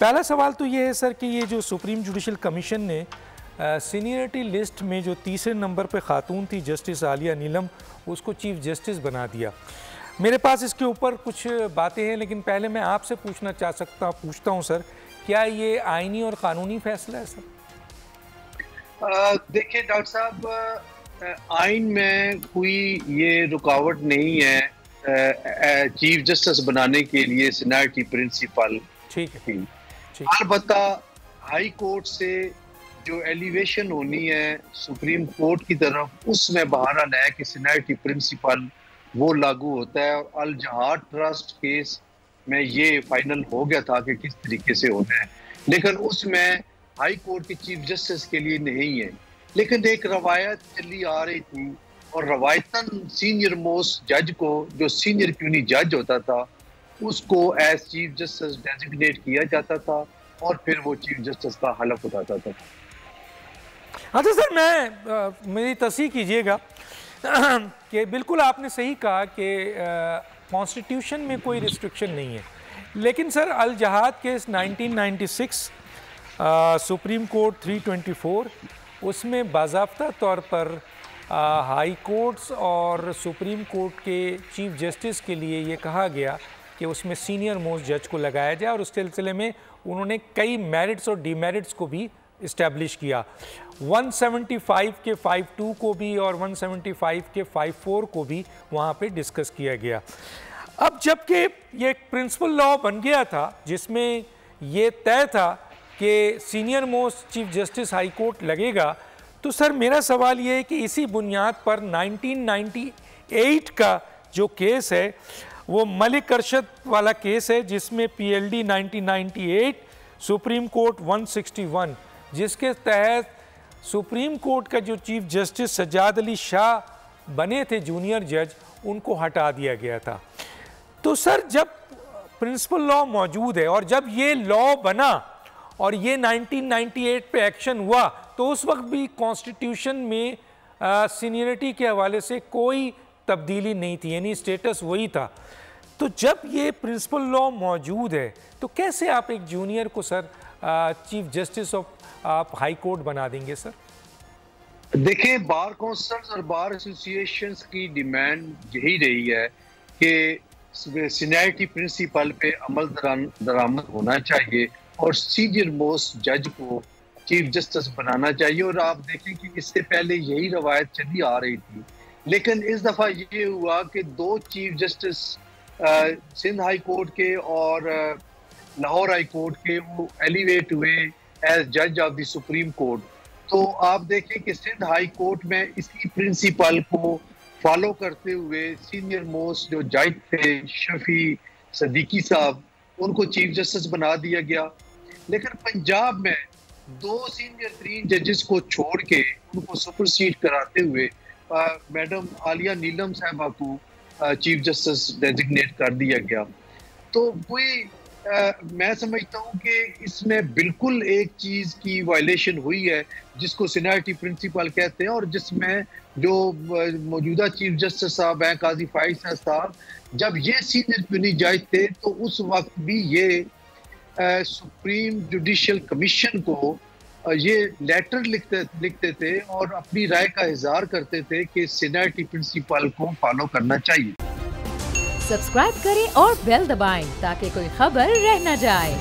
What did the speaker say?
पहला सवाल तो ये है सर कि ये जो सुप्रीम जुडिशल कमीशन ने सीनियरिटी लिस्ट में जो तीसरे नंबर पे खातून थी जस्टिस आलिया नीलम, उसको चीफ जस्टिस बना दिया। मेरे पास इसके ऊपर कुछ बातें हैं, लेकिन पहले मैं आपसे पूछता हूँ सर, क्या ये आईनी और कानूनी फैसला है सर? देखिए डॉक्टर साहब, आइन में कोई ये रुकावट नहीं है चीफ जस्टिस बनाने के लिए सीनियरिटी प्रिंसिपल। ठीक है। अलबत्ता हाई कोर्ट से जो एलिवेशन होनी है सुप्रीम कोर्ट की तरफ, उसमें बहरहाल है कि सीनियरिटी प्रिंसिपल वो लागू होता है। और अल जहाद ट्रस्ट केस में ये फाइनल हो गया था कि किस तरीके से होना है, लेकिन उसमें हाई कोर्ट के चीफ जस्टिस के लिए नहीं है। लेकिन एक रवायत चली आ रही थी, और रवायतन सीनियर मोस्ट जज को, जो सीनियर क्यूनी जज होता था, उसको एज चीफ जस्टिस डेजिग्नेट किया जाता था और फिर वो चीफ जस्टिस का हलफ उठाता था। अच्छा सर, मेरी तस्दीक कीजिएगा कि बिल्कुल आपने सही कहा कि कॉन्स्टिट्यूशन में कोई रिस्ट्रिक्शन नहीं है, लेकिन सर अल जहाद केस 1996 सुप्रीम कोर्ट 324, उसमें बाज़ाब्ता तौर पर हाई कोर्ट्स और सुप्रीम कोर्ट के चीफ जस्टिस के लिए ये कहा गया कि उसमें सीनियर मोस्ट जज को लगाया जाए, और उस सिलसिले में उन्होंने कई मेरिट्स और डीमेरिट्स को भी इस्टेब्लिश किया। 175 के 52 को भी और 175 के 54 को भी वहाँ पे डिस्कस किया गया। अब जबकि ये एक प्रिंसिपल लॉ बन गया था जिसमें ये तय था कि senior most chief justice high court लगेगा, तो सर मेरा सवाल ये है कि इसी बुनियाद पर 1998 का जो केस है वो मलिक अरशद वाला केस है, जिसमें PLD 1998 सुप्रीम कोर्ट 161, जिसके तहत सुप्रीम कोर्ट का जो चीफ जस्टिस सज्जाद अली शाह बने थे जूनियर जज, उनको हटा दिया गया था। तो सर जब प्रिंसिपल लॉ मौजूद है और जब ये लॉ बना और ये 1998 पे एक्शन हुआ, तो उस वक्त भी कॉन्स्टिट्यूशन में सीनियरिटी के हवाले से कोई तब्दीली नहीं थी, यानी स्टेटस वही था। तो जब ये प्रिंसिपल लॉ मौजूद है, तो कैसे आप एक जूनियर को सर चीफ जस्टिस ऑफ आप हाई कोर्ट बना देंगे सर? देखिए, बार काउंसिल्स और बार एसोसिएशंस की डिमांड यही रही है कि सीनियरिटी प्रिंसिपल पे अमल दरामद होना चाहिए और सीनियर मोस्ट जज को चीफ जस्टिस बनाना चाहिए। और आप देखें कि इससे पहले यही रवायत चली आ रही थी, लेकिन इस दफ़ा ये हुआ कि दो chief justice Sindh high court के और लाहौर हाई कोर्ट के वो एलिवेट हुए एज जज ऑफ द सुप्रीम कोर्ट। तो आप देखें कि सिंध हाई कोर्ट में इसी प्रिंसिपल को फॉलो करते हुए सीनियर मोस्ट जो जज थे शफी सदीकी साहब, उनको चीफ जस्टिस बना दिया गया। लेकिन पंजाब में दो सीनियर 3 जजेस को छोड़ के उनको सुपरसीड कराते हुए मैडम आलिया नीलम साहबा को चीफ जस्टिस डेजिग्नेट कर दिया गया। तो कोई मैं समझता हूँ कि इसमें बिल्कुल एक चीज की वायलेशन हुई है जिसको सीनियरिटी प्रिंसिपल कहते हैं, और जिसमें जो मौजूदा चीफ जस्टिस साहब हैं काजी फाइज साहब, जब ये सीनियर क्यूनी जज थे तो उस वक्त भी ये सुप्रीम जुडिशल कमीशन को ये लेटर लिखते थे और अपनी राय का इजहार करते थे कि सीनियरिटी प्रिंसिपल को फॉलो करना चाहिए। सब्सक्राइब करें और बेल दबाएं ताकि कोई खबर रह न जाए।